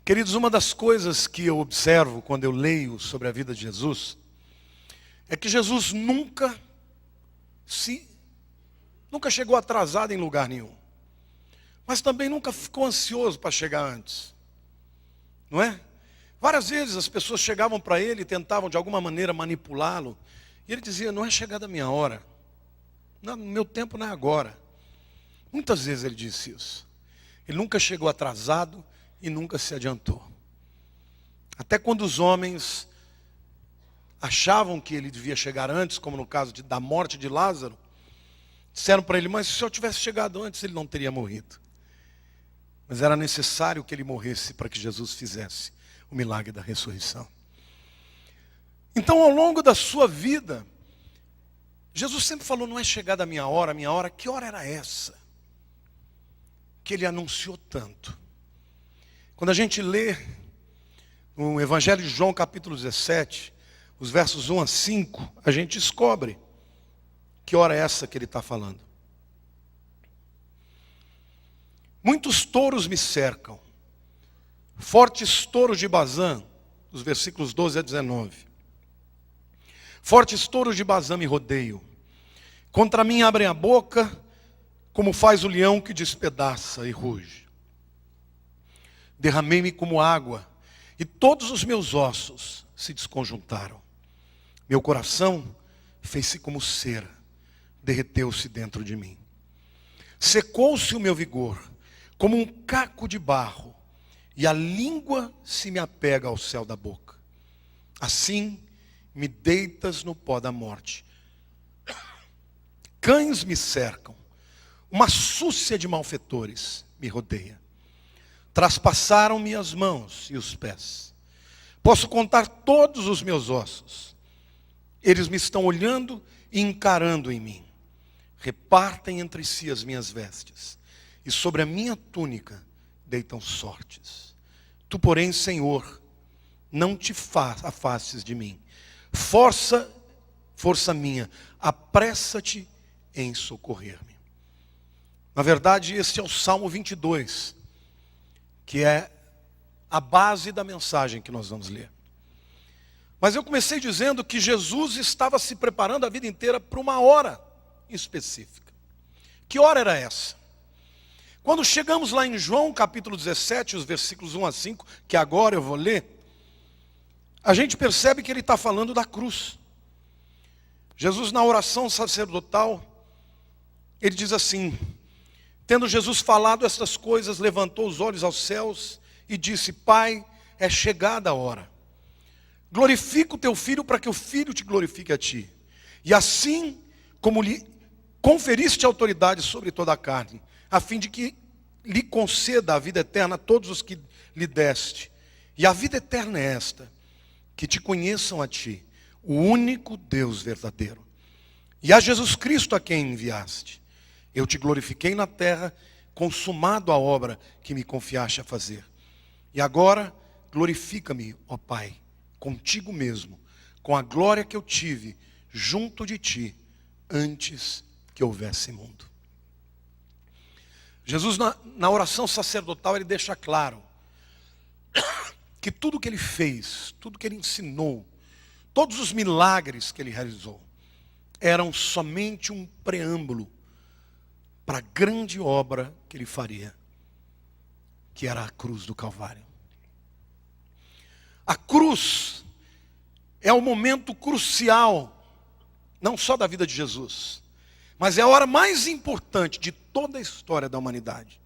Queridos, uma das coisas que eu observo quando eu leio sobre a vida de Jesus é que Jesus nunca chegou atrasado em lugar nenhum, mas também nunca ficou ansioso para chegar antes, não é? Várias vezes as pessoas chegavam para ele e tentavam de alguma maneira manipulá-lo, e ele dizia: não é chegada a minha hora, não, meu tempo não é agora. Muitas vezes ele disse isso. Ele nunca chegou atrasado e nunca se adiantou. Até quando os homens achavam que ele devia chegar antes, como no caso da morte de Lázaro, disseram para ele: mas se o senhor tivesse chegado antes, ele não teria morrido. Mas era necessário que ele morresse para que Jesus fizesse o milagre da ressurreição. Então, ao longo da sua vida, Jesus sempre falou: não é chegada a minha hora. Que hora era essa que ele anunciou tanto? Quando a gente lê no Evangelho de João, capítulo 17, os versos 1 a 5, a gente descobre que hora é essa que ele está falando. Muitos touros me cercam, fortes touros de Bazã, os versículos 12 a 19. Fortes touros de Bazã me rodeiam, contra mim abrem a boca, como faz o leão que despedaça e ruge. Derramei-me como água, e todos os meus ossos se desconjuntaram. Meu coração fez-se como cera, derreteu-se dentro de mim. Secou-se o meu vigor, como um caco de barro, e a língua se me apega ao céu da boca. Assim me deitas no pó da morte. Cães me cercam, uma súcia de malfeitores me rodeia. Traspassaram-me as mãos e os pés. Posso contar todos os meus ossos. Eles me estão olhando e encarando em mim. Repartem entre si as minhas vestes, e sobre a minha túnica deitam sortes. Tu, porém, Senhor, não te afastes de mim. Força minha, apressa-te em socorrer-me. Na verdade, esse é o Salmo 22, que é a base da mensagem que nós vamos ler. Mas eu comecei dizendo que Jesus estava se preparando a vida inteira para uma hora específica. Que hora era essa? Quando chegamos lá em João capítulo 17, os versículos 1 a 5, que agora eu vou ler, a gente percebe que ele está falando da cruz. Jesus, na oração sacerdotal, ele diz assim: tendo Jesus falado estas coisas, levantou os olhos aos céus e disse: Pai, é chegada a hora. Glorifica o teu filho para que o filho te glorifique a ti. E assim como lhe conferiste autoridade sobre toda a carne, a fim de que lhe conceda a vida eterna a todos os que lhe deste. E a vida eterna é esta: que te conheçam a ti, o único Deus verdadeiro, e a Jesus Cristo a quem enviaste. Eu te glorifiquei na terra, consumado a obra que me confiaste a fazer. E agora glorifica-me, ó Pai, contigo mesmo, com a glória que eu tive junto de ti, antes que houvesse mundo. Jesus, na oração sacerdotal, ele deixa claro que tudo que ele fez, tudo que ele ensinou, todos os milagres que ele realizou, eram somente um preâmbulo para a grande obra que ele faria, que era a cruz do Calvário. A cruz é o momento crucial, não só da vida de Jesus, mas é a hora mais importante de toda a história da humanidade.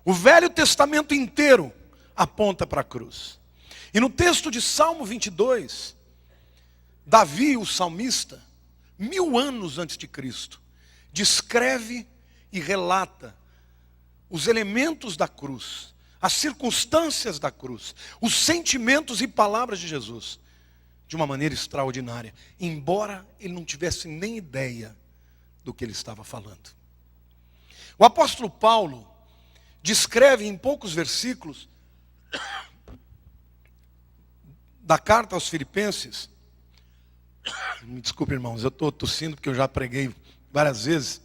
O Velho Testamento inteiro aponta para a cruz. E no texto de Salmo 22, Davi, o salmista, 1000 anos antes de Cristo, descreve e relata os elementos da cruz, as circunstâncias da cruz, os sentimentos e palavras de Jesus, de uma maneira extraordinária, embora ele não tivesse nem ideia do que ele estava falando. O apóstolo Paulo descreve em poucos versículos da carta aos Filipenses. Me desculpe, irmãos, eu estou tossindo porque eu já preguei várias vezes.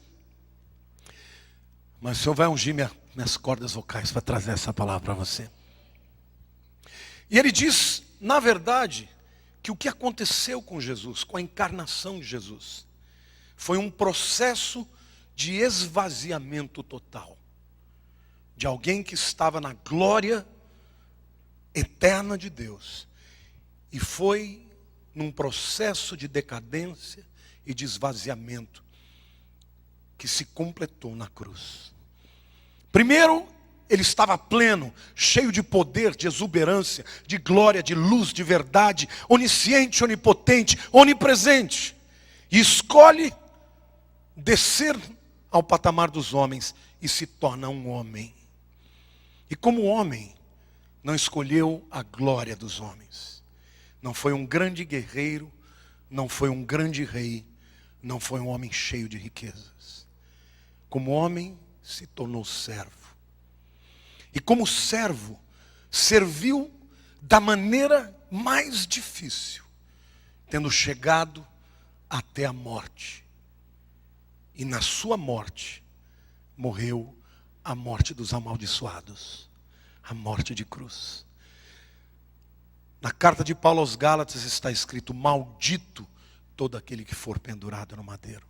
Mas o Senhor vai ungir minhas cordas vocais para trazer essa palavra para você. E ele diz, na verdade, que o que aconteceu com Jesus, com a encarnação de Jesus, foi um processo de esvaziamento total. De alguém que estava na glória eterna de Deus. E foi num processo de decadência e de esvaziamento que se completou na cruz. Primeiro, ele estava pleno, cheio de poder, de exuberância, de glória, de luz, de verdade, onisciente, onipotente, onipresente. E escolhe descer ao patamar dos homens e se torna um homem. E como homem, não escolheu a glória dos homens. Não foi um grande guerreiro, não foi um grande rei, não foi um homem cheio de riquezas. Como homem, se tornou servo. E como servo, serviu da maneira mais difícil, tendo chegado até a morte. E na sua morte, morreu a morte dos amaldiçoados, a morte de cruz. Na carta de Paulo aos Gálatas está escrito: maldito todo aquele que for pendurado no madeiro.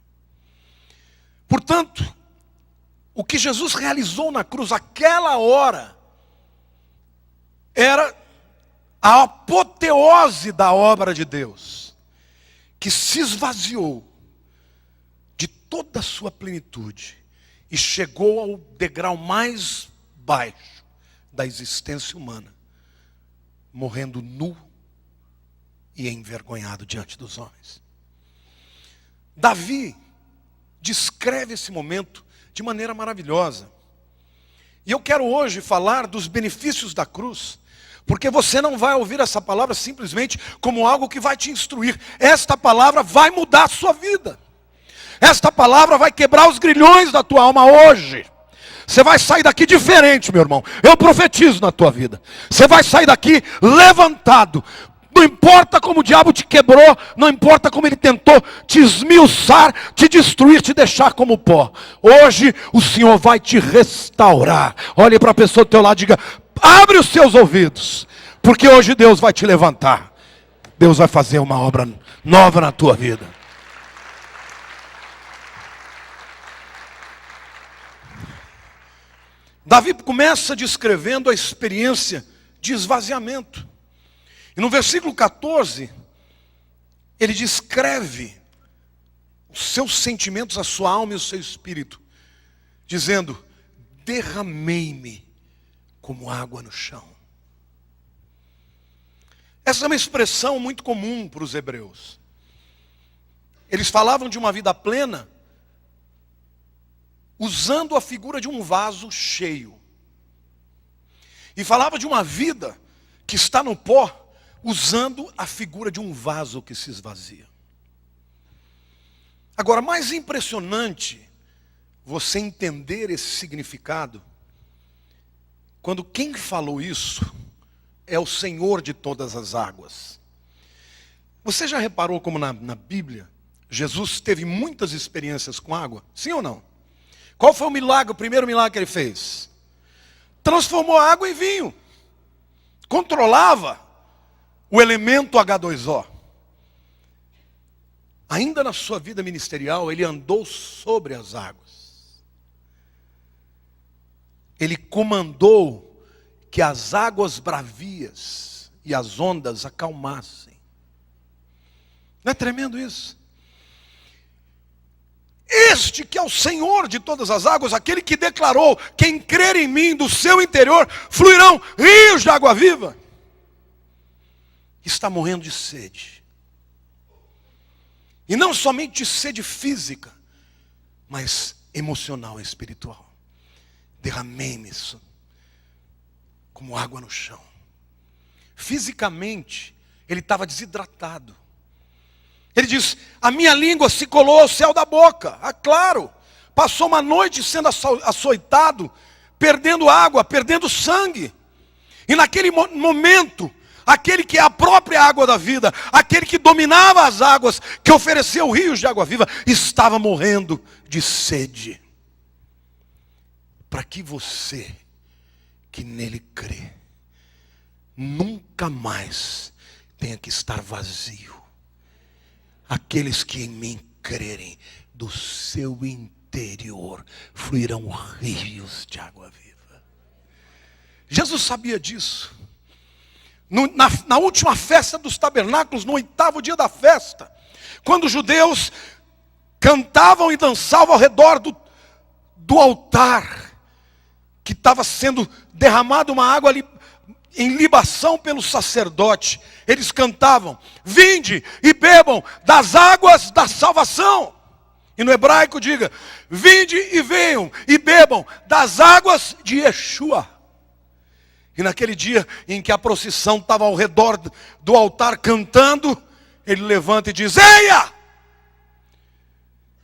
Portanto, o que Jesus realizou na cruz, aquela hora, era a apoteose da obra de Deus, que se esvaziou de toda a sua plenitude e chegou ao degrau mais baixo da existência humana, morrendo nu e envergonhado diante dos homens. Davi descreve esse momento de maneira maravilhosa. E eu quero hoje falar dos benefícios da cruz, porque você não vai ouvir essa palavra simplesmente como algo que vai te instruir. Esta palavra vai mudar a sua vida. Esta palavra vai quebrar os grilhões da tua alma hoje. Você vai sair daqui diferente, meu irmão. Eu profetizo na tua vida. Você vai sair daqui levantado. Não importa como o diabo te quebrou, não importa como ele tentou te esmiuçar, te destruir, te deixar como pó. Hoje o Senhor vai te restaurar. Olhe para a pessoa do teu lado e diga: abre os seus ouvidos, porque hoje Deus vai te levantar. Deus vai fazer uma obra nova na tua vida. Davi começa descrevendo a experiência de esvaziamento. E no versículo 14, ele descreve os seus sentimentos, a sua alma e o seu espírito, dizendo: derramei-me como água no chão. Essa é uma expressão muito comum para os hebreus. Eles falavam de uma vida plena, usando a figura de um vaso cheio. E falava de uma vida que está no pó, usando a figura de um vaso que se esvazia. Agora, mais impressionante você entender esse significado, quando quem falou isso é o Senhor de todas as águas. Você já reparou como na Bíblia, Jesus teve muitas experiências com água? Sim ou não? Qual foi o primeiro milagre que ele fez? Transformou a água em vinho. Controlava o elemento H2O. Ainda na sua vida ministerial, ele andou sobre as águas. Ele comandou que as águas bravias e as ondas acalmassem. Não é tremendo isso? Este que é o Senhor de todas as águas, aquele que declarou: quem crer em mim, do seu interior fluirão rios de água viva, está morrendo de sede. E não somente de sede física, mas emocional e espiritual. Derramei-me como água no chão. Fisicamente, ele estava desidratado. Ele diz: a minha língua se colou ao céu da boca. Ah, claro, passou uma noite sendo açoitado, perdendo água, perdendo sangue. E naquele momento, aquele que é a própria água da vida, aquele que dominava as águas, que ofereceu rios de água viva, estava morrendo de sede. Para que você, que nele crê, nunca nunca mais tenha que estar vazio. Aqueles que em mim crerem, do seu interior fluirão rios de água viva. Jesus sabia disso. Na última festa dos tabernáculos, no 8º dia da festa, quando os judeus cantavam e dançavam ao redor do altar, que estava sendo derramada uma água ali em libação pelo sacerdote, eles cantavam: vinde e bebam das águas da salvação. E no hebraico diga: vinde e venham e bebam das águas de Yeshua. E naquele dia em que a procissão estava ao redor do altar cantando, ele levanta e diz: eia!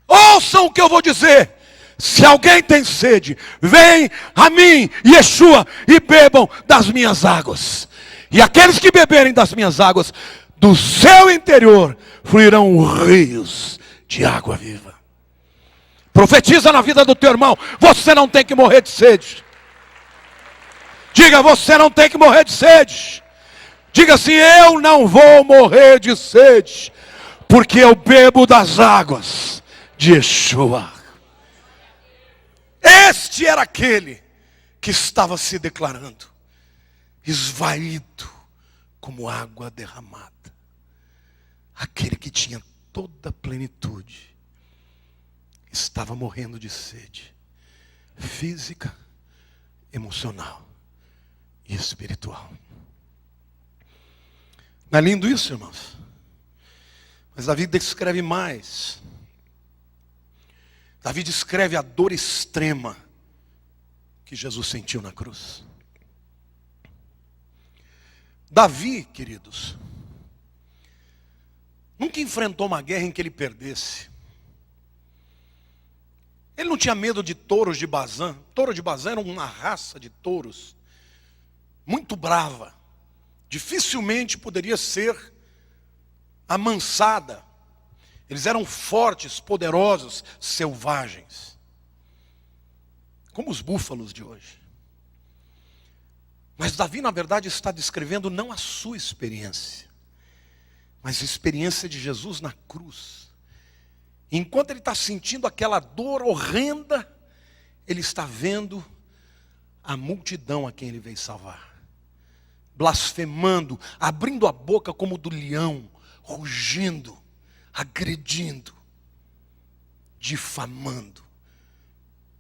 Ouçam o que eu vou dizer. Se alguém tem sede, vem a mim, Yeshua, e bebam das minhas águas. E aqueles que beberem das minhas águas, do seu interior fluirão rios de água viva. Profetiza na vida do teu irmão: você não tem que morrer de sede. Diga: você não tem que morrer de sede. Diga assim: eu não vou morrer de sede, porque eu bebo das águas de Yeshua. Este era aquele que estava se declarando esvaído como água derramada. Aquele que tinha toda a plenitude estava morrendo de sede física, emocional e espiritual. Não é lindo isso, irmãos? Mas Davi descreve mais. Davi descreve a dor extrema que Jesus sentiu na cruz. Davi, queridos, nunca enfrentou uma guerra em que ele perdesse. Ele não tinha medo de touros de Bazã. Touro de Bazã era uma raça de touros muito brava. Dificilmente poderia ser amansada. Eles eram fortes, poderosos, selvagens. Como os búfalos de hoje. Mas Davi, na verdade, está descrevendo não a sua experiência, mas a experiência de Jesus na cruz. Enquanto ele está sentindo aquela dor horrenda, ele está vendo a multidão a quem ele veio salvar. Blasfemando, abrindo a boca como do leão, rugindo, agredindo, difamando,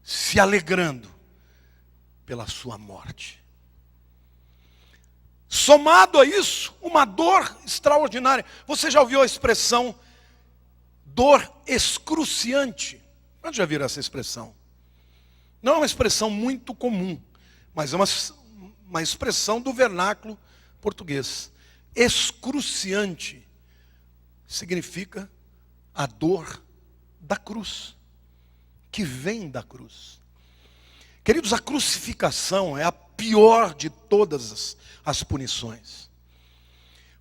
se alegrando pela sua morte. Somado a isso, uma dor extraordinária. Você já ouviu a expressão dor excruciante? Onde já viram essa expressão? Não é uma expressão muito comum, mas é uma expressão do vernáculo português. Excruciante significa a dor da cruz, que vem da cruz. Queridos, a crucificação é a pior de todas as punições.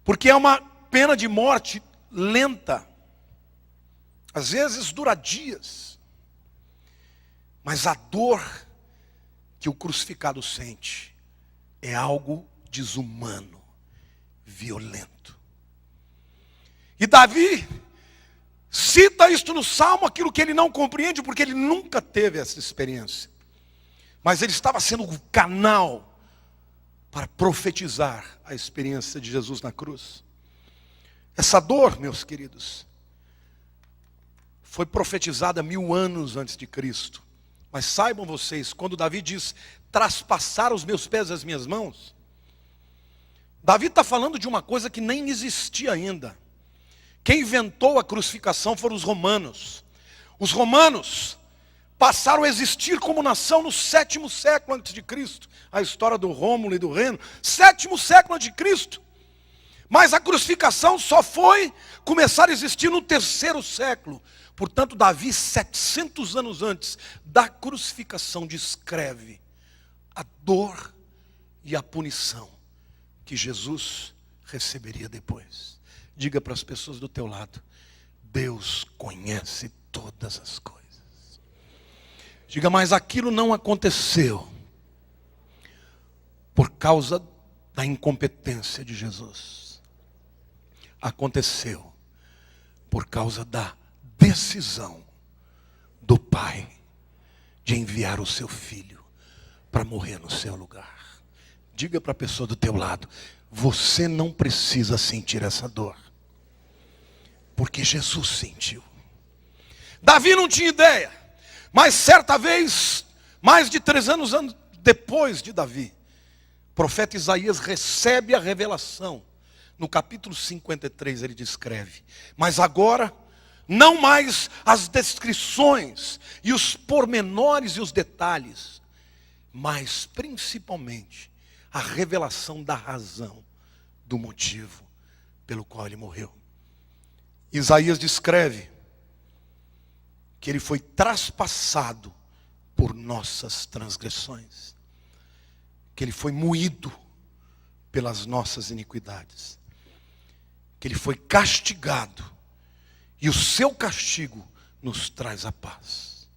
Porque é uma pena de morte lenta. Às vezes dura dias. Mas a dor que o crucificado sente é algo desumano, violento. E Davi cita isto no Salmo, aquilo que ele não compreende, porque ele nunca teve essa experiência. Mas ele estava sendo o canal para profetizar a experiência de Jesus na cruz. Essa dor, meus queridos, foi profetizada 1000 anos antes de Cristo. Mas saibam vocês, quando Davi diz: traspassaram os meus pés as minhas mãos, Davi está falando de uma coisa que nem existia ainda. Quem inventou a crucificação foram os romanos. Os romanos passaram a existir como nação no 7º século antes de Cristo. A história do Rômulo e do Reno, 7º século antes de Cristo. Mas a crucificação só foi começar a existir no 3º século. Portanto, Davi, 700 anos antes da crucificação, descreve a dor e a punição que Jesus receberia depois. Diga para as pessoas do teu lado: Deus conhece todas as coisas. Diga: mas aquilo não aconteceu por causa da incompetência de Jesus aconteceu por causa da decisão do Pai de enviar o seu filho para morrer no seu lugar. Diga para a pessoa do teu lado: você não precisa sentir essa dor, porque Jesus sentiu. Davi não tinha ideia, mas certa vez, mais de 300 anos depois de Davi, o profeta Isaías recebe a revelação. No capítulo 53 ele descreve: mas agora, não mais as descrições e os pormenores e os detalhes, mas principalmente a revelação da razão, do motivo pelo qual ele morreu. Isaías descreve que ele foi traspassado por nossas transgressões, que ele foi moído pelas nossas iniquidades, que ele foi castigado, e o seu castigo nos traz a paz.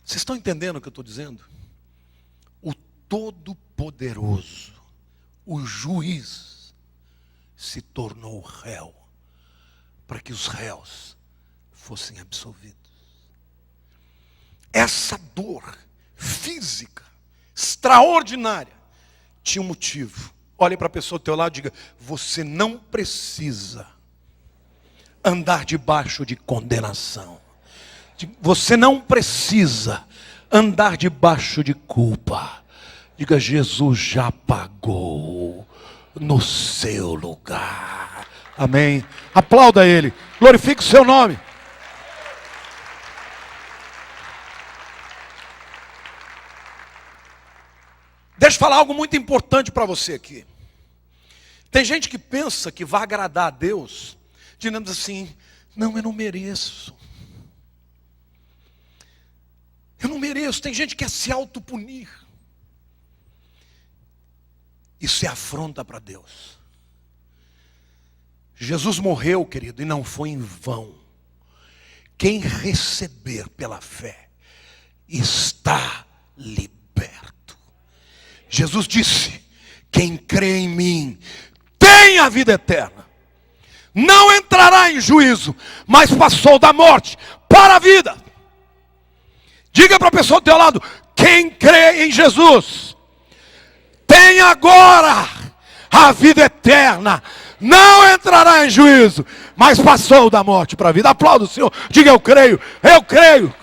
Vocês estão entendendo o que eu estou dizendo? O Todo-Poderoso, o Juiz, se tornou réu, para que os réus fossem absolvidos. Essa dor física, extraordinária, tinha um motivo. Olhe para a pessoa ao teu lado e diga: você não precisa andar debaixo de condenação. Você não precisa andar debaixo de culpa. Diga: Jesus já pagou no seu lugar. Amém. Aplauda Ele. Glorifique o seu nome. Deixa eu falar algo muito importante para você aqui. Tem gente que pensa que vai agradar a Deus, dizendo assim: não, eu não mereço. Eu não mereço. Tem gente que quer se autopunir. Isso é afronta para Deus. Jesus morreu, querido, e não foi em vão. Quem receber pela fé está liberto. Jesus disse: quem crê em mim tem a vida eterna. Não entrará em juízo, mas passou da morte para a vida. Diga para a pessoa do teu lado: quem crê em Jesus tem agora a vida eterna. Não entrará em juízo, mas passou da morte para a vida. Aplauda o Senhor. Diga: eu creio, eu creio.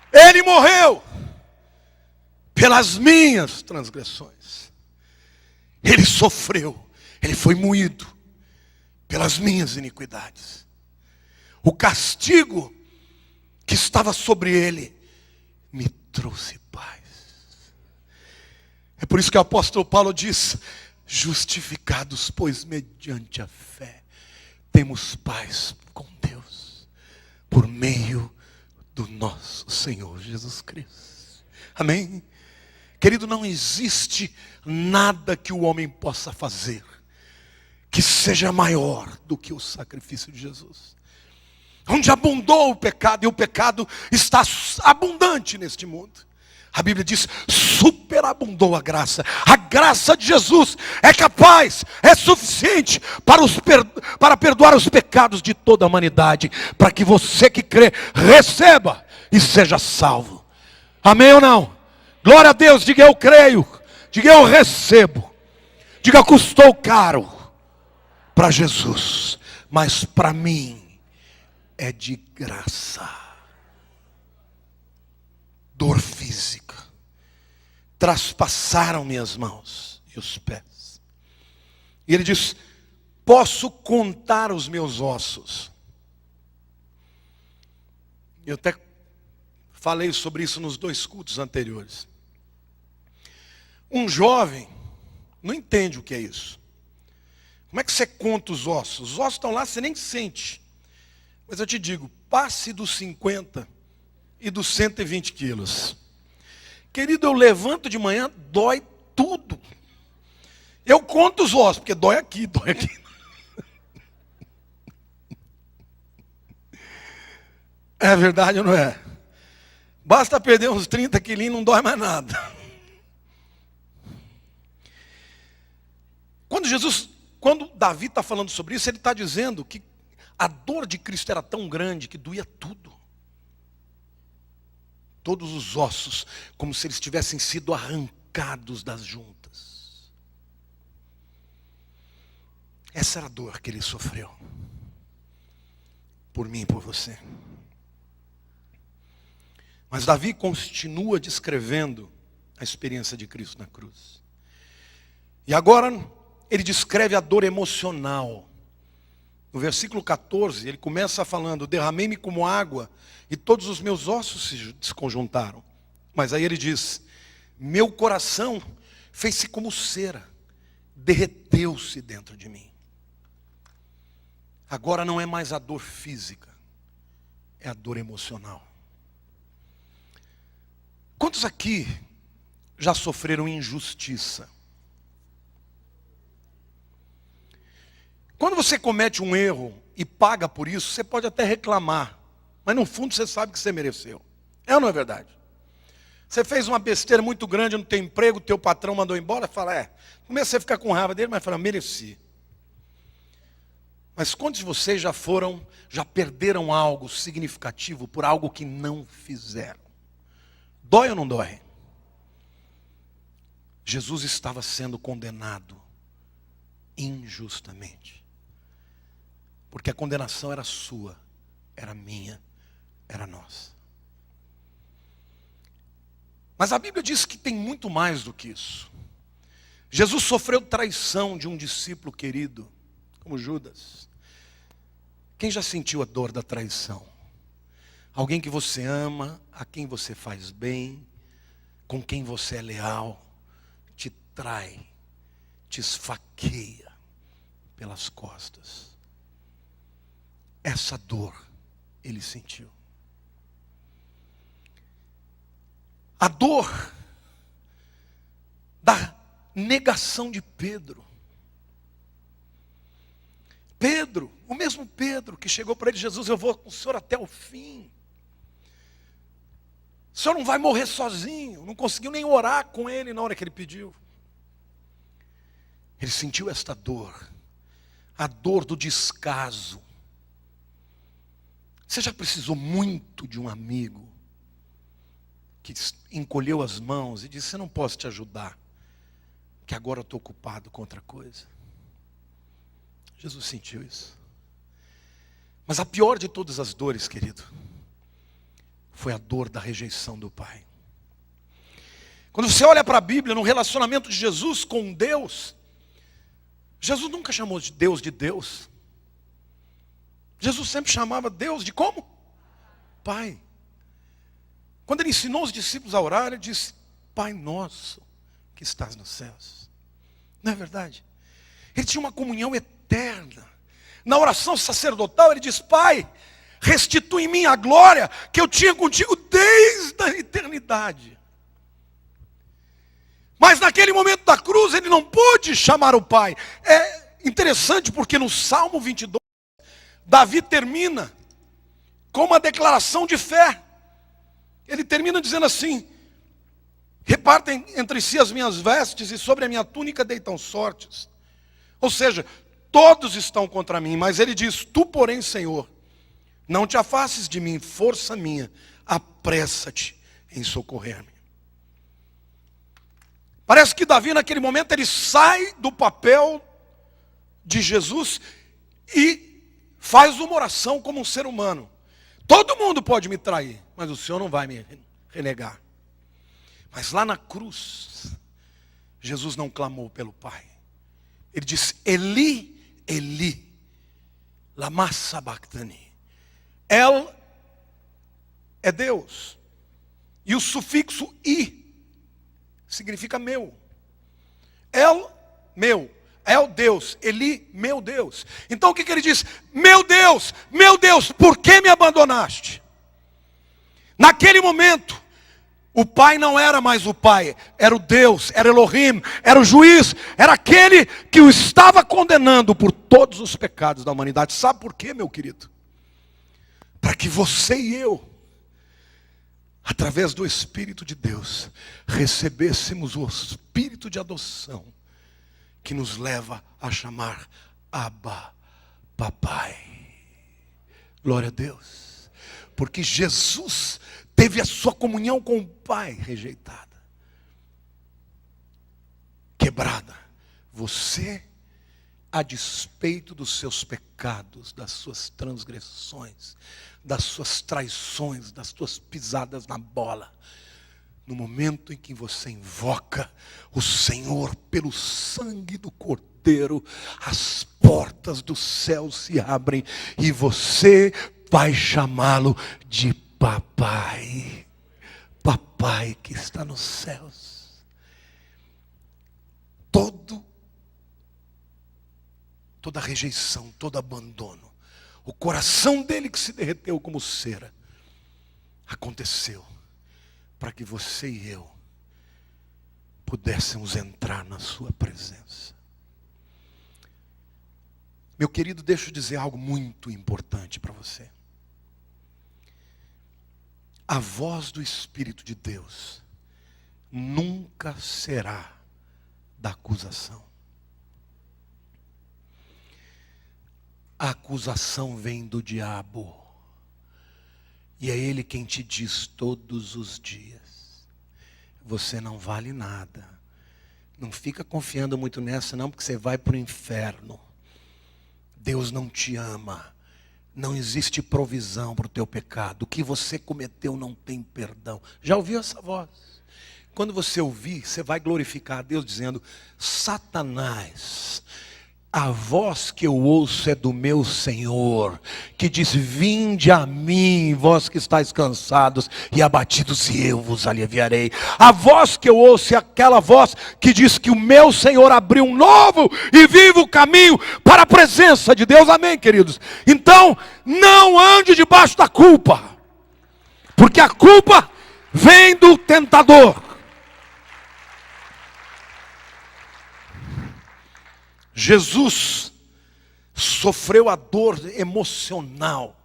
Ele morreu pelas minhas transgressões. Ele sofreu, ele foi moído pelas minhas iniquidades. O castigo que estava sobre ele me trouxe paz. É por isso que o apóstolo Paulo diz: justificados, pois mediante a fé temos paz com Deus, por meio do nosso Senhor Jesus Cristo. Amém? Querido, não existe nada que o homem possa fazer que seja maior do que o sacrifício de Jesus. Onde abundou o pecado, e o pecado está abundante neste mundo, a Bíblia diz: superabundou a graça. A graça de Jesus é capaz, é suficiente para perdoar os pecados de toda a humanidade, para que você que crê receba e seja salvo. Amém ou não? Glória a Deus. Diga: eu creio. Diga: eu recebo. Diga: custou caro para Jesus, mas para mim é de graça. Dor física. Traspassaram minhas mãos e os pés. E ele diz: posso contar os meus ossos. Eu até falei sobre isso nos 2 cultos anteriores. Um jovem não entende o que é isso. Como é que você conta os ossos? Os ossos estão lá, você nem sente. Mas eu te digo, passe dos 50 e dos 120 quilos. Querido, eu levanto de manhã, dói tudo. Eu conto os ossos, porque dói aqui, dói aqui. É verdade ou não é? Basta perder uns 30 quilinhos, não dói mais nada. Quando Davi está falando sobre isso, ele está dizendo que a dor de Cristo era tão grande que doía tudo. Todos os ossos, como se eles tivessem sido arrancados das juntas. Essa era a dor que ele sofreu. Por mim e por você. Mas Davi continua descrevendo a experiência de Cristo na cruz. E agora ele descreve a dor emocional. No versículo 14, ele começa falando: derramei-me como água e todos os meus ossos se desconjuntaram. Mas aí ele diz: meu coração fez-se como cera, derreteu-se dentro de mim. Agora não é mais a dor física, é a dor emocional. Quantos aqui já sofreram injustiça? Quando você comete um erro e paga por isso, você pode até reclamar, mas no fundo você sabe que você mereceu. É ou não é verdade? Você fez uma besteira muito grande no teu emprego, teu patrão mandou embora, fala, comecei a ficar com raiva dele, mas fala, mereci. Mas quantos de vocês já perderam algo significativo por algo que não fizeram? Dói ou não dói? Jesus estava sendo condenado injustamente. Porque a condenação era sua, era minha, era nossa. Mas a Bíblia diz que tem muito mais do que isso. Jesus sofreu traição de um discípulo querido, como Judas. Quem já sentiu a dor da traição? Alguém que você ama, a quem você faz bem, com quem você é leal, te trai, te esfaqueia pelas costas. Essa dor ele sentiu. A dor da negação de Pedro. Pedro, o mesmo Pedro que chegou para ele: Jesus, eu vou com o senhor até o fim. O senhor não vai morrer sozinho. Não conseguiu nem orar com ele na hora que ele pediu. Ele sentiu esta dor. A dor do descaso. Você já precisou muito de um amigo que encolheu as mãos e disse: eu não posso te ajudar, que agora eu estou ocupado com outra coisa? Jesus sentiu isso. Mas a pior de todas as dores, querido, foi a dor da rejeição do Pai. Quando você olha para a Bíblia, no relacionamento de Jesus com Deus, Jesus nunca chamou de Deus de Deus. Jesus sempre chamava Deus de como? Pai. Quando ele ensinou os discípulos a orar, ele disse: Pai nosso que estás nos céus. Não é verdade? Ele tinha uma comunhão eterna. Na oração sacerdotal ele diz: Pai, restitui em mim a glória que eu tinha contigo desde a eternidade. Mas naquele momento da cruz ele não pôde chamar o Pai. É interessante porque no Salmo 22, Davi termina com uma declaração de fé. Ele termina dizendo assim: repartem entre si as minhas vestes e sobre a minha túnica deitam sortes. Ou seja, todos estão contra mim, mas ele diz: tu, porém, Senhor, não te afastes de mim, força minha, apressa-te em socorrer-me. Parece que Davi naquele momento ele sai do papel de Jesus e faz uma oração como um ser humano. Todo mundo pode me trair, mas o Senhor não vai me renegar. Mas lá na cruz, Jesus não clamou pelo Pai. Ele disse: Eli, Eli, lama sabachthani. El é Deus. E o sufixo I significa meu. El, meu. É o Deus, Eli, meu Deus. Então o que ele diz? Meu Deus, por que me abandonaste? Naquele momento, o Pai não era mais o Pai, era o Deus, era Elohim, era o juiz, era aquele que o estava condenando por todos os pecados da humanidade. Sabe por quê, meu querido? para que você e eu, através do Espírito de Deus, recebêssemos o Espírito de adoção, que nos leva a chamar Abba, Papai. Glória a Deus. Porque Jesus teve a sua comunhão com o Pai rejeitada, quebrada. Você, a despeito dos seus pecados, das suas transgressões, das suas traições, das suas pisadas na bola, no momento em que você invoca o Senhor pelo sangue do Cordeiro, as portas do céu se abrem e você vai chamá-lo de Papai. Papai que está nos céus. Toda rejeição, todo abandono, o coração dele que se derreteu como cera, aconteceu para que você e eu pudéssemos entrar na sua presença. Meu querido, deixa eu dizer algo muito importante para você. A voz do Espírito de Deus nunca será da acusação. A acusação vem do diabo. E é ele quem te diz todos os dias: você não vale nada. Não fica confiando muito nessa não, porque você vai para o inferno. Deus não te ama. Não existe provisão para o teu pecado. O que você cometeu não tem perdão. Já ouviu essa voz? Quando você ouvir, você vai glorificar a Deus dizendo: Satanás, a voz que eu ouço é do meu Senhor, que diz: vinde a mim, vós que estáis cansados e abatidos, e eu vos aliviarei. A voz que eu ouço é aquela voz que diz que o meu Senhor abriu um novo e vivo caminho para a presença de Deus. Amém, queridos? Então, não ande debaixo da culpa, porque a culpa vem do tentador. Jesus sofreu a dor emocional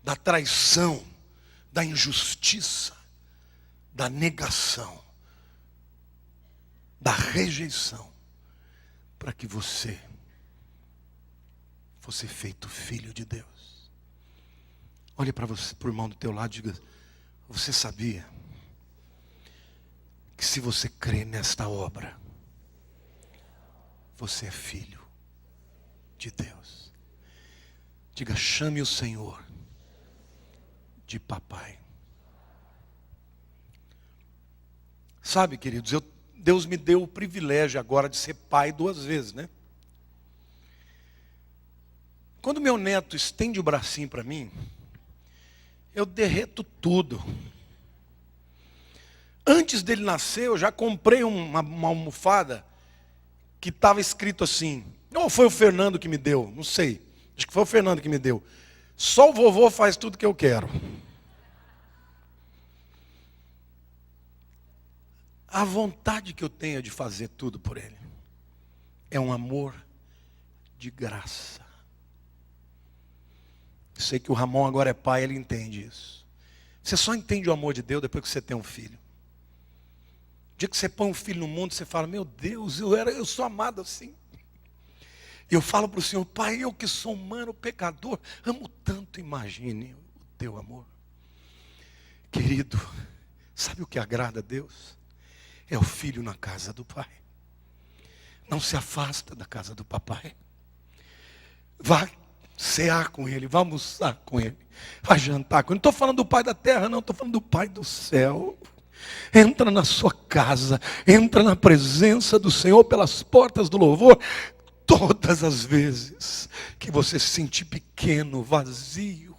da traição, da injustiça, da negação, da rejeição, para que você fosse feito filho de Deus. Olhe para você, para o irmão do teu lado, e diga: você sabia que se você crê nesta obra, você é filho de Deus? Diga: chame o Senhor de papai. Sabe, queridos, Deus me deu o privilégio agora de ser pai 2 vezes, né? Quando meu neto estende o bracinho para mim, eu derreto tudo. Antes dele nascer, eu já comprei uma almofada que estava escrito assim, ou foi o Fernando que me deu, não sei, acho que foi o Fernando que me deu: só o vovô faz tudo que eu quero. A vontade que eu tenho de fazer tudo por ele é um amor de graça. Eu sei que o Ramon agora é pai, ele entende isso. Você só entende o amor de Deus depois que você tem um filho. O dia que você põe um filho no mundo, você fala: meu Deus, eu sou amado assim. E eu falo para o Senhor: Pai, eu que sou humano, pecador, amo tanto. Imagine o teu amor. Querido, sabe o que agrada a Deus? É o filho na casa do Pai. Não se afasta da casa do papai. Vai cear com ele, vai almoçar com ele, vai jantar com ele. Não estou falando do Pai da terra, não, estou falando do Pai do céu. Entra na sua casa, entra na presença do Senhor pelas portas do louvor. Todas as vezes que você se sentir pequeno, vazio,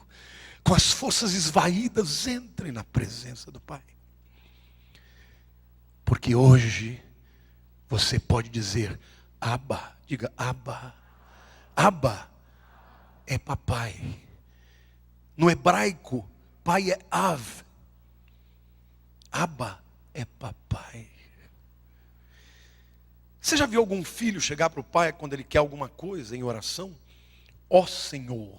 com as forças esvaídas, entre na presença do Pai. Porque hoje você pode dizer: Abba. Diga: Abba. Abba é papai. No hebraico, pai é Av. Abba é papai. Você já viu algum filho chegar para o pai quando ele quer alguma coisa em oração? Ó Senhor,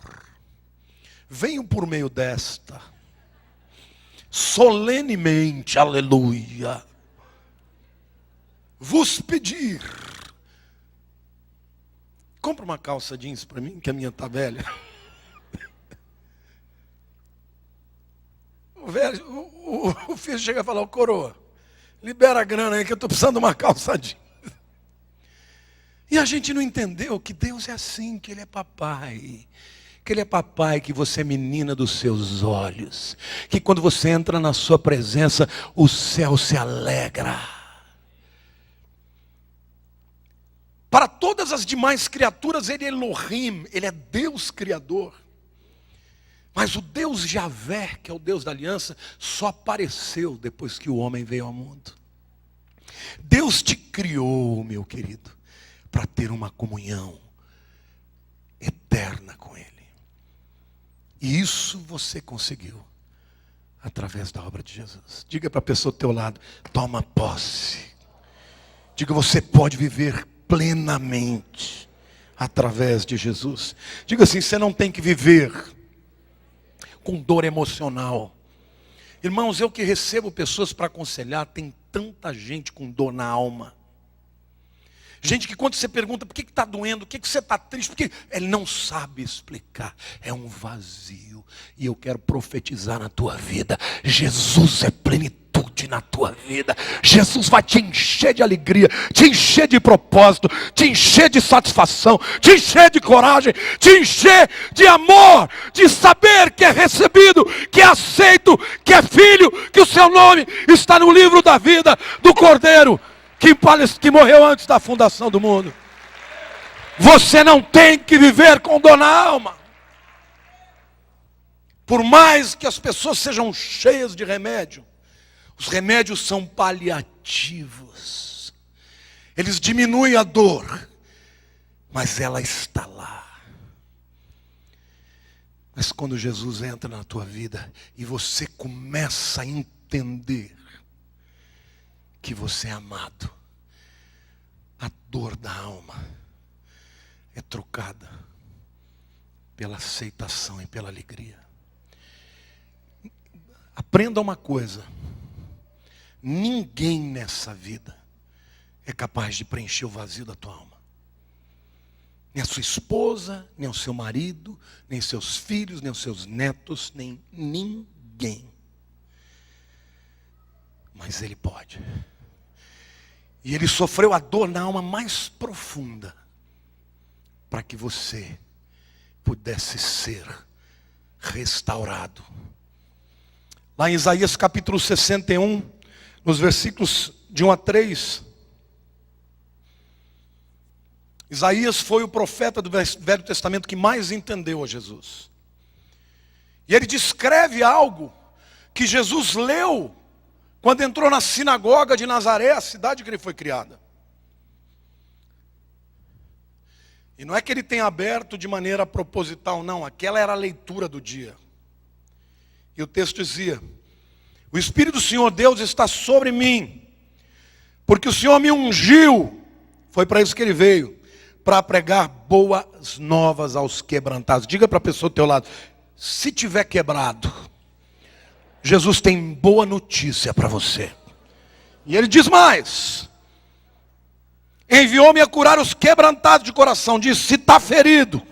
venho por meio desta, solenemente, aleluia, vos pedir. Compra uma calça jeans para mim, que a minha está velha. O filho chega a falar: ô coroa, libera a grana aí que eu estou precisando de uma calça jeans. E a gente não entendeu que Deus é assim, que Ele é papai. Que Ele é papai, que você é menina dos seus olhos. Que quando você entra na sua presença, o céu se alegra. Para todas as demais criaturas, Ele é Elohim, Ele é Deus Criador. Mas o Deus Javé, que é o Deus da aliança, só apareceu depois que o homem veio ao mundo. Deus te criou, meu querido, para ter uma comunhão eterna com Ele. E isso você conseguiu através da obra de Jesus. Diga para a pessoa do teu lado: toma posse. Diga: você pode viver plenamente através de Jesus. Diga assim: você não tem que viver com dor emocional. Irmãos, eu que recebo pessoas para aconselhar, tem tanta gente com dor na alma. Gente que quando você pergunta por que está doendo, por que você está triste, porque ele não sabe explicar. É um vazio. E eu quero profetizar na tua vida: Jesus é plenitude na tua vida. Jesus vai te encher de alegria, te encher de propósito, te encher de satisfação, te encher de coragem, te encher de amor, de saber que é recebido, que é aceito, que é filho, que o seu nome está no livro da vida do Cordeiro que morreu antes da fundação do mundo. Você não tem que viver com dor na alma. Por mais que as pessoas sejam cheias de remédio, os remédios são paliativos. Eles diminuem a dor, mas ela está lá. Mas quando Jesus entra na tua vida e você começa a entender que você é amado, a dor da alma é trocada pela aceitação e pela alegria. Aprenda uma coisa: ninguém nessa vida é capaz de preencher o vazio da tua alma. Nem a sua esposa, nem o seu marido, nem seus filhos, nem os seus netos, nem ninguém. Mas Ele pode. E Ele sofreu a dor na alma mais profunda, para que você pudesse ser restaurado. Lá em Isaías capítulo 61, nos versículos de 1 a 3, Isaías foi o profeta do Velho Testamento que mais entendeu a Jesus. E ele descreve algo que Jesus leu quando entrou na sinagoga de Nazaré, a cidade que ele foi criada. E não é que ele tenha aberto de maneira proposital, não. Aquela era a leitura do dia. E o texto dizia: o Espírito do Senhor Deus está sobre mim, porque o Senhor me ungiu. Foi para isso que ele veio, para pregar boas novas aos quebrantados. Diga para a pessoa do teu lado: se tiver quebrado, Jesus tem boa notícia para você. E ele diz mais: enviou-me a curar os quebrantados de coração. Diz: se está ferido,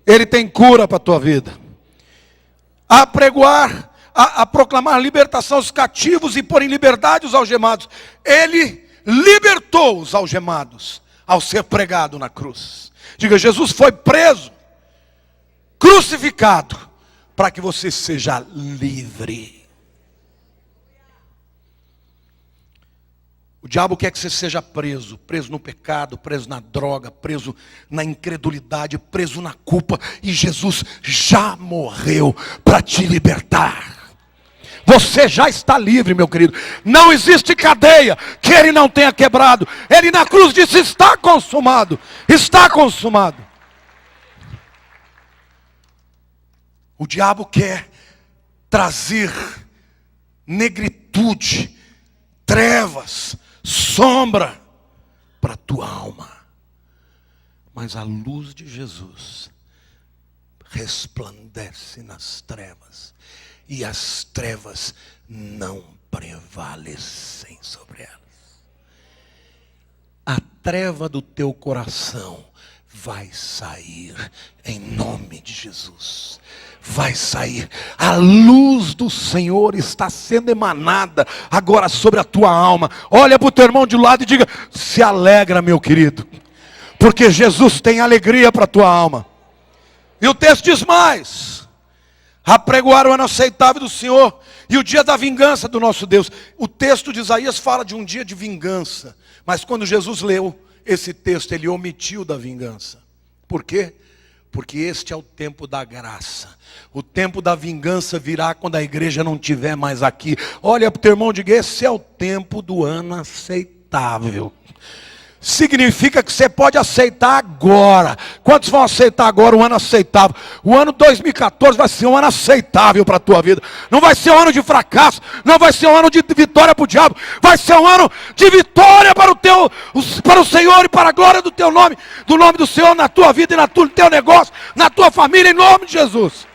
Ele tem cura para a tua vida. A pregoar, a proclamar libertação aos cativos e pôr em liberdade os algemados. Ele libertou os algemados ao ser pregado na cruz. Diga: Jesus foi preso, crucificado, para que você seja livre. O diabo quer que você seja preso. Preso no pecado, preso na droga, preso na incredulidade, preso na culpa. E Jesus já morreu para te libertar. Você já está livre, meu querido. Não existe cadeia que Ele não tenha quebrado. Ele na cruz disse: está consumado. Está consumado. O diabo quer trazer negritude, trevas, sombra para a tua alma. Mas a luz de Jesus resplandece nas trevas, e as trevas não prevalecem sobre elas. A treva do teu coração vai sair em nome de Jesus. Vai sair. A luz do Senhor está sendo emanada agora sobre a tua alma. Olha para o teu irmão de lado e diga: se alegra, meu querido, porque Jesus tem alegria para a tua alma. E o texto diz mais: apregoar o ano aceitável do Senhor e o dia da vingança do nosso Deus. O texto de Isaías fala de um dia de vingança, mas quando Jesus leu esse texto, ele omitiu da vingança. Por quê? Porque este é o tempo da graça. O tempo da vingança virá quando a igreja não estiver mais aqui. Olha para o teu irmão e diga: esse é o tempo do ano aceitável. Significa que você pode aceitar agora. Quantos vão aceitar agora o ano aceitável? O ano 2014 vai ser um ano aceitável para a tua vida. Não vai ser um ano de fracasso. Não vai ser um ano de vitória para o diabo. Vai ser um ano de vitória para o Senhor e para a glória do teu nome. Do nome do Senhor na tua vida e no teu negócio, na tua família, em nome de Jesus.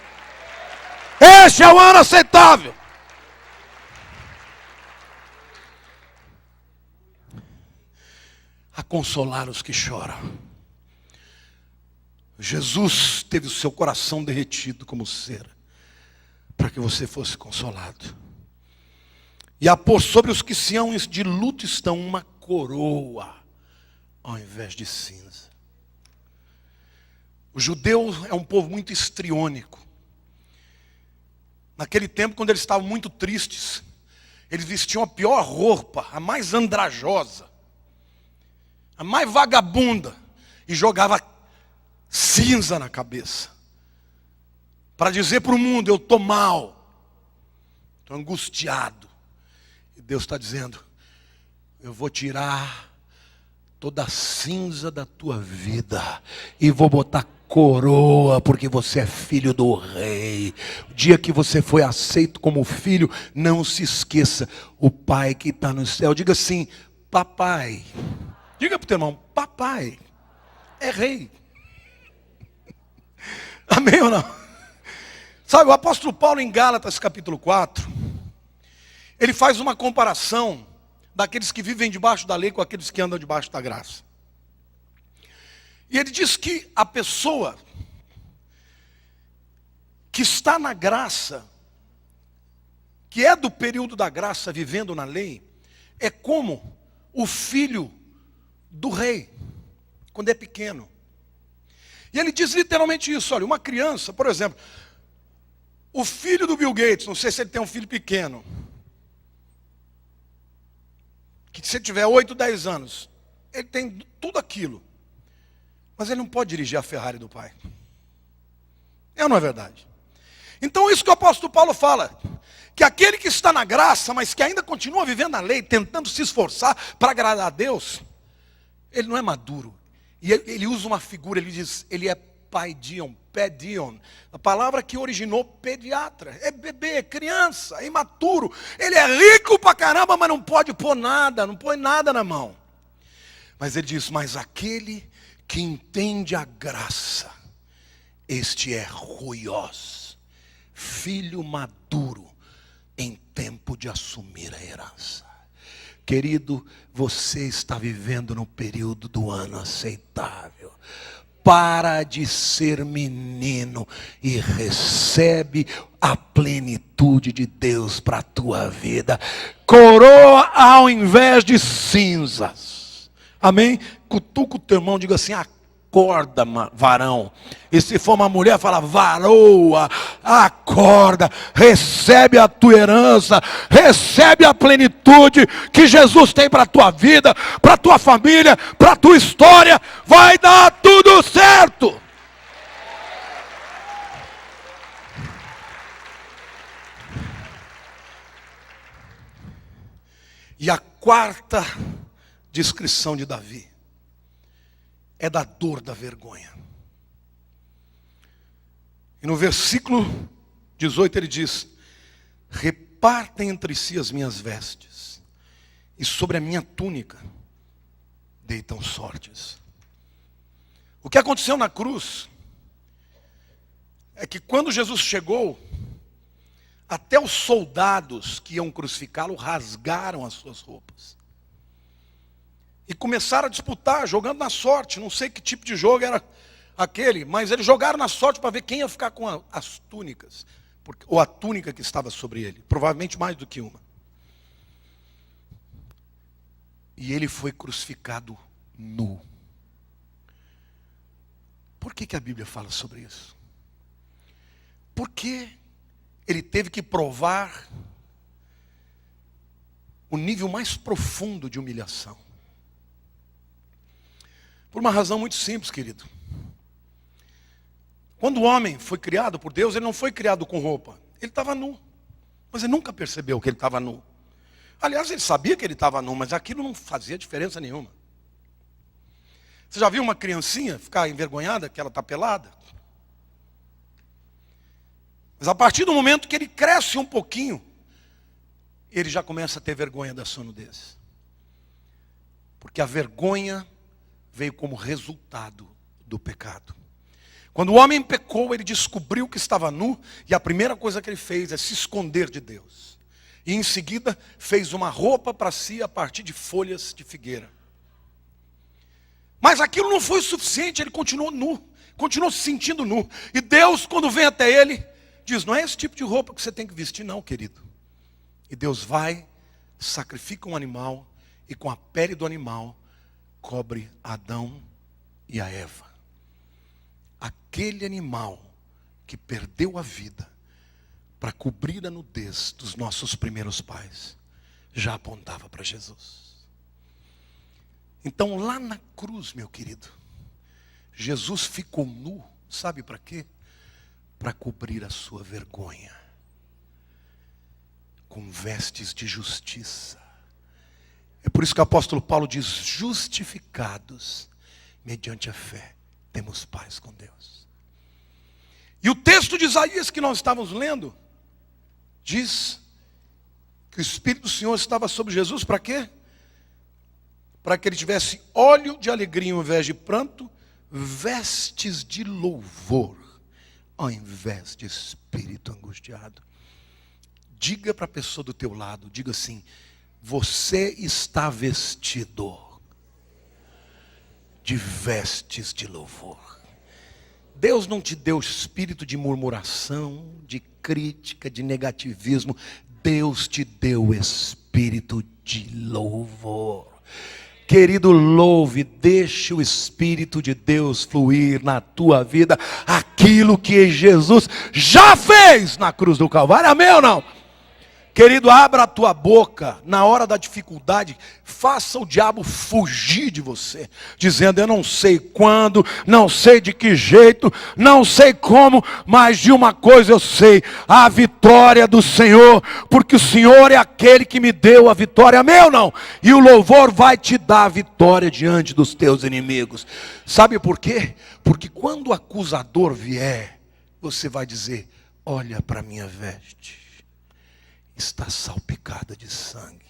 Este é o ano aceitável. A consolar os que choram. Jesus teve o seu coração derretido como cera, para que você fosse consolado. E a pôr sobre os que se hão de luto estão uma coroa, ao invés de cinza. O judeu é um povo muito histriônico. Naquele tempo, quando eles estavam muito tristes, eles vestiam a pior roupa, a mais andrajosa, a mais vagabunda, e jogava cinza na cabeça, para dizer para o mundo: eu estou mal, estou angustiado. E Deus está dizendo: eu vou tirar toda a cinza da tua vida e vou botar coroa, porque você é filho do rei. O dia que você foi aceito como filho, não se esqueça, o pai que está no céu. Diga assim: papai. Diga para o teu irmão: papai é rei. Amém ou não? Sabe, o apóstolo Paulo em Gálatas capítulo 4, ele faz uma comparação daqueles que vivem debaixo da lei com aqueles que andam debaixo da graça. E ele diz que a pessoa que está na graça, que é do período da graça vivendo na lei, é como o filho do rei, quando é pequeno. E ele diz literalmente isso: olha, uma criança, por exemplo, o filho do Bill Gates, não sei se ele tem um filho pequeno, que se ele tiver 8, 10 anos, ele tem tudo aquilo, mas ele não pode dirigir a Ferrari do pai. É ou não é verdade? Então isso que o apóstolo Paulo fala, que aquele que está na graça, mas que ainda continua vivendo na lei, tentando se esforçar para agradar a Deus, ele não é maduro. E ele usa uma figura, ele diz, ele é paidion, pedion, a palavra que originou pediatra. É bebê, é criança, é imaturo. Ele é rico pra caramba, mas não pode pôr nada, não põe nada na mão. Mas ele diz: mas aquele que entende a graça, este é ruios, filho maduro, em tempo de assumir a herança. Querido, você está vivendo no período do ano aceitável. Para de ser menino e recebe a plenitude de Deus para a tua vida. Coroa ao invés de cinzas. Amém? Cutuca o teu irmão, diga assim: acorda, varão. E se for uma mulher, fala: varoa, acorda, recebe a tua herança, recebe a plenitude que Jesus tem para a tua vida, para a tua família, para a tua história. Vai dar tudo certo. E a quarta descrição de Davi é da dor da vergonha. E no versículo 18 ele diz: repartem entre si as minhas vestes, e sobre a minha túnica deitam sortes. O que aconteceu na cruz é que quando Jesus chegou, até os soldados que iam crucificá-lo rasgaram as suas roupas. E começaram a disputar, jogando na sorte. Não sei que tipo de jogo era aquele, mas eles jogaram na sorte para ver quem ia ficar com as túnicas. Ou a túnica que estava sobre ele. Provavelmente mais do que uma. E ele foi crucificado nu. Por que a Bíblia fala sobre isso? Porque ele teve que provar o nível mais profundo de humilhação. Por uma razão muito simples, querido. Quando o homem foi criado por Deus, ele não foi criado com roupa. Ele estava nu. Mas ele nunca percebeu que ele estava nu. Aliás, ele sabia que ele estava nu, mas aquilo não fazia diferença nenhuma. Você já viu uma criancinha ficar envergonhada que ela está pelada? Mas a partir do momento que ele cresce um pouquinho, ele já começa a ter vergonha da sua nudez. Porque a vergonha veio como resultado do pecado. Quando o homem pecou, ele descobriu que estava nu, e a primeira coisa que ele fez é se esconder de Deus. E em seguida, fez uma roupa para si a partir de folhas de figueira. Mas aquilo não foi o suficiente, ele continuou nu, continuou se sentindo nu. E Deus, quando vem até ele, diz: não é esse tipo de roupa que você tem que vestir não, querido. E Deus vai, sacrifica um animal, e com a pele do animal, cobre Adão e a Eva. Aquele animal que perdeu a vida para cobrir a nudez dos nossos primeiros pais, já apontava para Jesus. Então lá na cruz, meu querido, Jesus ficou nu, sabe para quê? Para cobrir a sua vergonha, com vestes de justiça. É por isso que o apóstolo Paulo diz: justificados mediante a fé, temos paz com Deus. E o texto de Isaías que nós estávamos lendo, diz que o Espírito do Senhor estava sobre Jesus para quê? Para que ele tivesse óleo de alegria ao invés de pranto, vestes de louvor ao invés de espírito angustiado. Diga para a pessoa do teu lado, diga assim: você está vestido de vestes de louvor. Deus não te deu espírito de murmuração, de crítica, de negativismo. Deus te deu espírito de louvor. Querido, louve, deixe o Espírito de Deus fluir na tua vida. Aquilo que Jesus já fez na cruz do Calvário. Amém ou não? Querido, abra a tua boca na hora da dificuldade, faça o diabo fugir de você, dizendo: eu não sei quando, não sei de que jeito, não sei como, mas de uma coisa eu sei: a vitória do Senhor, porque o Senhor é aquele que me deu a vitória, amém ou não? E o louvor vai te dar a vitória diante dos teus inimigos. Sabe por quê? Porque quando o acusador vier, você vai dizer: olha para a minha veste, está salpicada de sangue,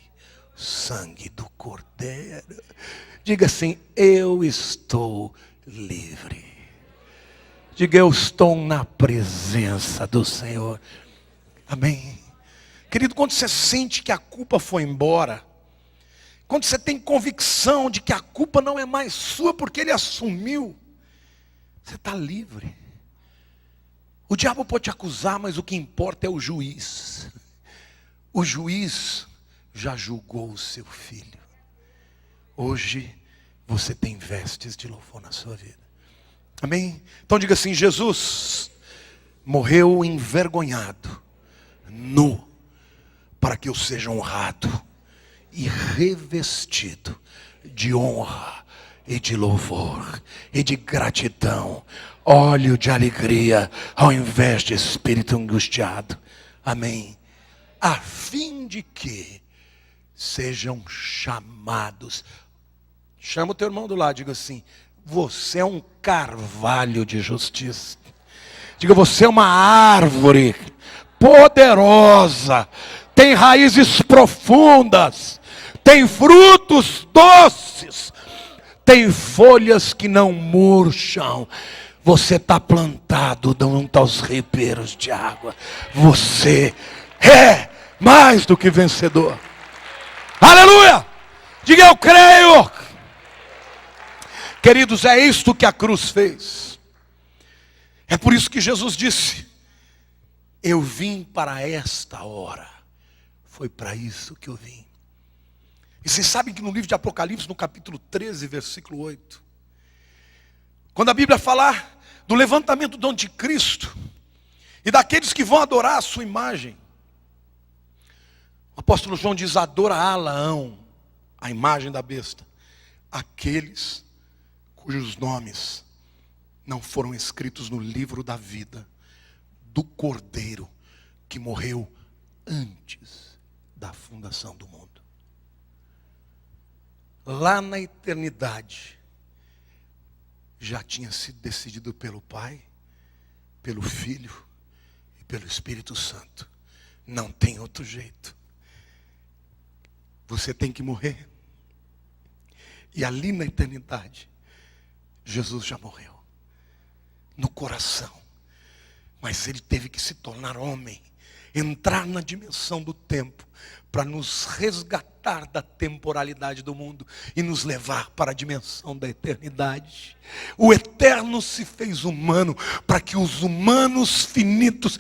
sangue do Cordeiro. Diga assim: eu estou livre. Diga: eu estou na presença do Senhor. Amém. Querido, quando você sente que a culpa foi embora, quando você tem convicção de que a culpa não é mais sua porque Ele assumiu, você está livre. O diabo pode te acusar, mas o que importa é o juiz. O juiz já julgou o seu filho. Hoje você tem vestes de louvor na sua vida. Amém? Então diga assim: Jesus morreu envergonhado, nu, para que eu seja honrado e revestido de honra e de louvor e de gratidão, óleo de alegria ao invés de espírito angustiado. Amém? A fim de que sejam chamados. Chama o teu irmão do lado, diga assim: você é um carvalho de justiça. Diga: você é uma árvore poderosa, tem raízes profundas, tem frutos doces, tem folhas que não murcham. Você está plantado junto aos ribeiros de água. Você é mais do que vencedor. Aleluia! Diga, eu creio. Queridos, é isto que a cruz fez. É por isso que Jesus disse: eu vim para esta hora. Foi para isso que eu vim. E vocês sabem que no livro de Apocalipse, no capítulo 13, versículo 8, quando a Bíblia falar do levantamento do anticristo e daqueles que vão adorar a sua imagem, o apóstolo João diz: adorá-la-ão, a imagem da besta, aqueles cujos nomes não foram escritos no livro da vida do Cordeiro que morreu antes da fundação do mundo. Lá na eternidade, já tinha sido decidido pelo Pai, pelo Filho e pelo Espírito Santo. Não tem outro jeito. Você tem que morrer. E ali na eternidade, Jesus já morreu. No coração. Mas ele teve que se tornar homem, entrar na dimensão do tempo, para nos resgatar da temporalidade do mundo e nos levar para a dimensão da eternidade. O eterno se fez humano para que os humanos finitos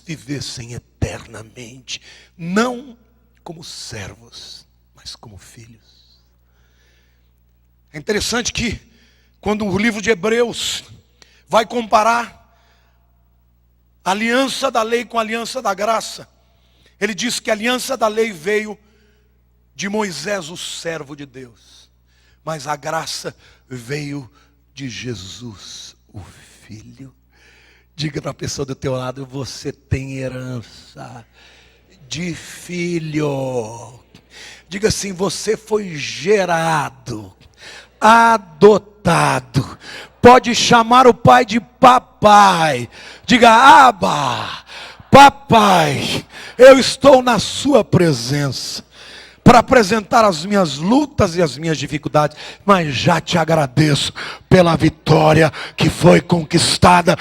vivessem eternamente, não como servos, mas como filhos. É interessante que quando o livro de Hebreus vai comparar a aliança da lei com a aliança da graça, ele diz que a aliança da lei veio de Moisés, o servo de Deus, mas a graça veio de Jesus, o Filho. Diga para a pessoa do teu lado: você tem herança de filho. Diga assim: você foi gerado, adotado. Pode chamar o pai de papai. Diga: Abba, papai, eu estou na sua presença para apresentar as minhas lutas e as minhas dificuldades, mas já te agradeço pela vitória que foi conquistada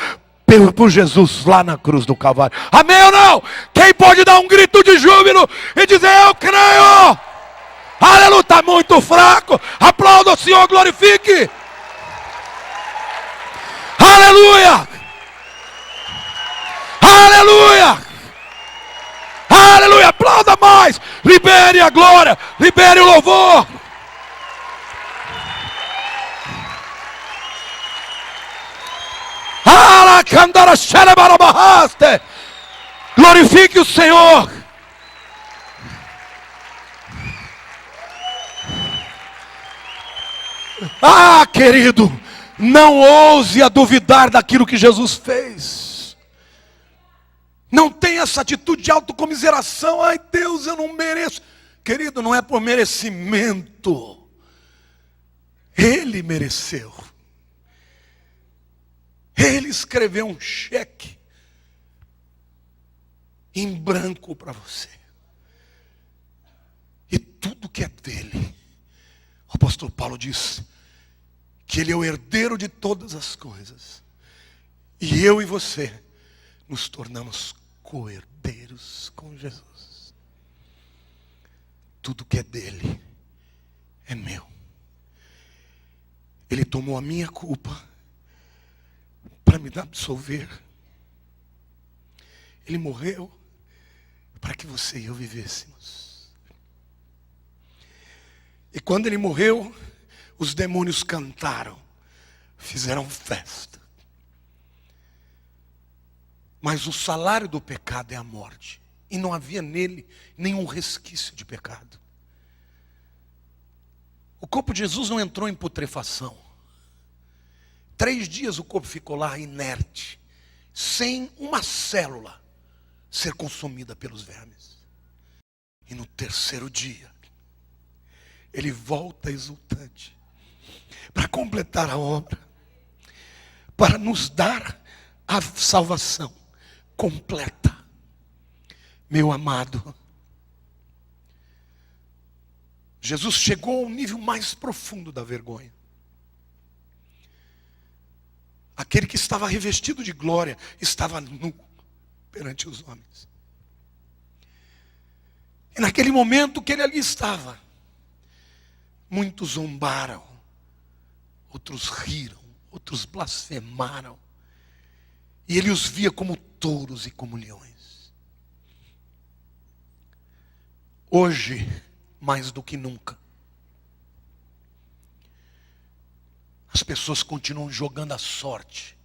por Jesus lá na cruz do Calvário. Amém ou não? Quem pode dar um grito de júbilo e dizer: eu creio? Aleluia! Está muito fraco. Aplauda o Senhor, glorifique. Aleluia! Aleluia! Aleluia! Aplauda mais! Libere a glória! Libere o louvor! Glorifique o Senhor! Ah, querido, não ouse a duvidar daquilo que Jesus fez. Não tenha essa atitude de autocomiseração. Ai, Deus, eu não mereço. Querido, não é por merecimento. Ele mereceu. Ele escreveu um cheque em branco para você. E tudo que é dele. O apóstolo Paulo diz que ele é o herdeiro de todas as coisas. E eu e você nos tornamos co-herdeiros com Jesus. Tudo que é dele é meu. Ele tomou a minha culpa para me absolver. Ele morreu para que você e eu vivêssemos. E quando ele morreu, os demônios cantaram, fizeram festa. Mas o salário do pecado é a morte. E não havia nele nenhum resquício de pecado. O corpo de Jesus não entrou em putrefação. 3 dias o corpo ficou lá inerte, sem uma célula ser consumida pelos vermes. E no 3º dia, ele volta exultante para completar a obra, para nos dar a salvação completa. Meu amado, Jesus chegou ao nível mais profundo da vergonha. aquele que estava revestido de glória, estava nu perante os homens. E naquele momento que ele ali estava, muitos zombaram, outros riram, outros blasfemaram. E ele os via como touros e como leões. Hoje, mais do que nunca, as pessoas continuam jogando a sorte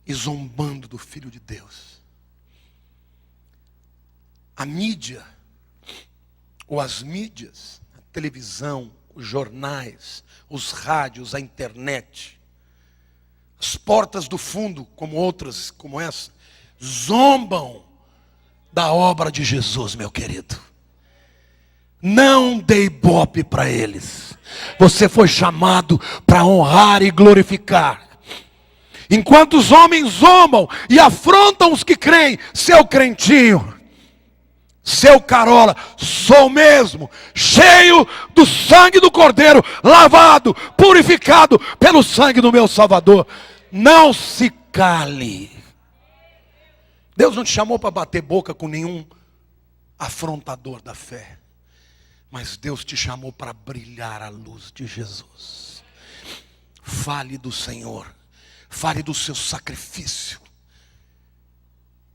e zombando do Filho de Deus. A mídia, ou as mídias, a televisão, os jornais, os rádios, a internet, as portas do fundo, como outras, como essa, zombam da obra de Jesus, meu querido. Não dê ibope para eles. Você foi chamado para honrar e glorificar. Enquanto os homens zombam e afrontam os que creem, seu crentinho, seu carola, sou mesmo, cheio do sangue do Cordeiro, lavado, purificado pelo sangue do meu Salvador. Não se cale. Deus não te chamou para bater boca com nenhum afrontador da fé. Mas Deus te chamou para brilhar a luz de Jesus. Fale do Senhor. Fale do seu sacrifício.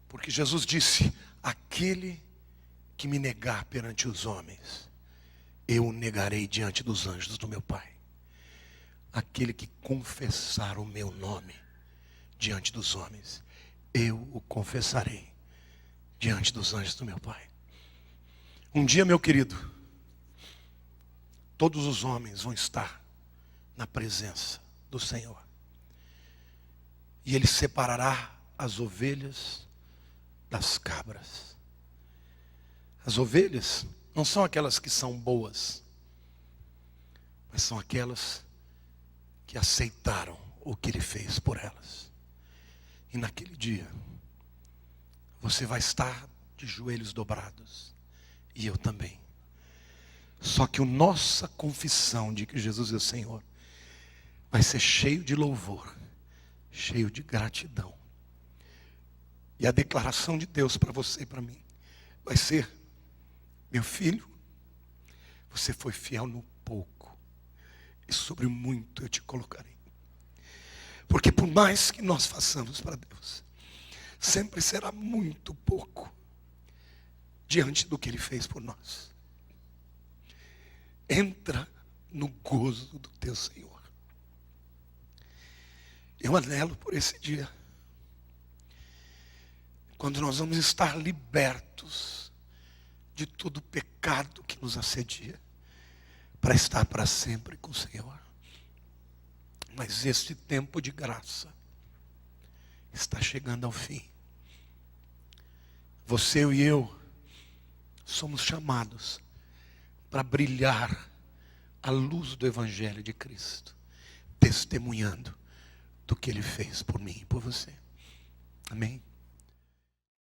Porque Jesus disse: aquele que me negar perante os homens, eu o negarei diante dos anjos do meu Pai. Aquele que confessar o meu nome diante dos homens, eu o confessarei diante dos anjos do meu Pai. Um dia, meu querido, todos os homens vão estar na presença do Senhor. E Ele separará as ovelhas das cabras. As ovelhas não são aquelas que são boas, mas são aquelas que aceitaram o que Ele fez por elas. E naquele dia, você vai estar de joelhos dobrados. E eu também. Só que a nossa confissão de que Jesus é o Senhor vai ser cheio de louvor, cheio de gratidão. E a declaração de Deus para você e para mim vai ser: meu filho, você foi fiel no pouco, e sobre muito eu te colocarei. Porque por mais que nós façamos para Deus, sempre será muito pouco diante do que Ele fez por nós. Entra no gozo do teu Senhor. Eu anelo por esse dia, quando nós vamos estar libertos de todo pecado que nos assedia, para estar para sempre com o Senhor. Mas este tempo de graça está chegando ao fim. Você e eu somos chamados para brilhar a luz do Evangelho de Cristo, testemunhando do que Ele fez por mim e por você. Amém?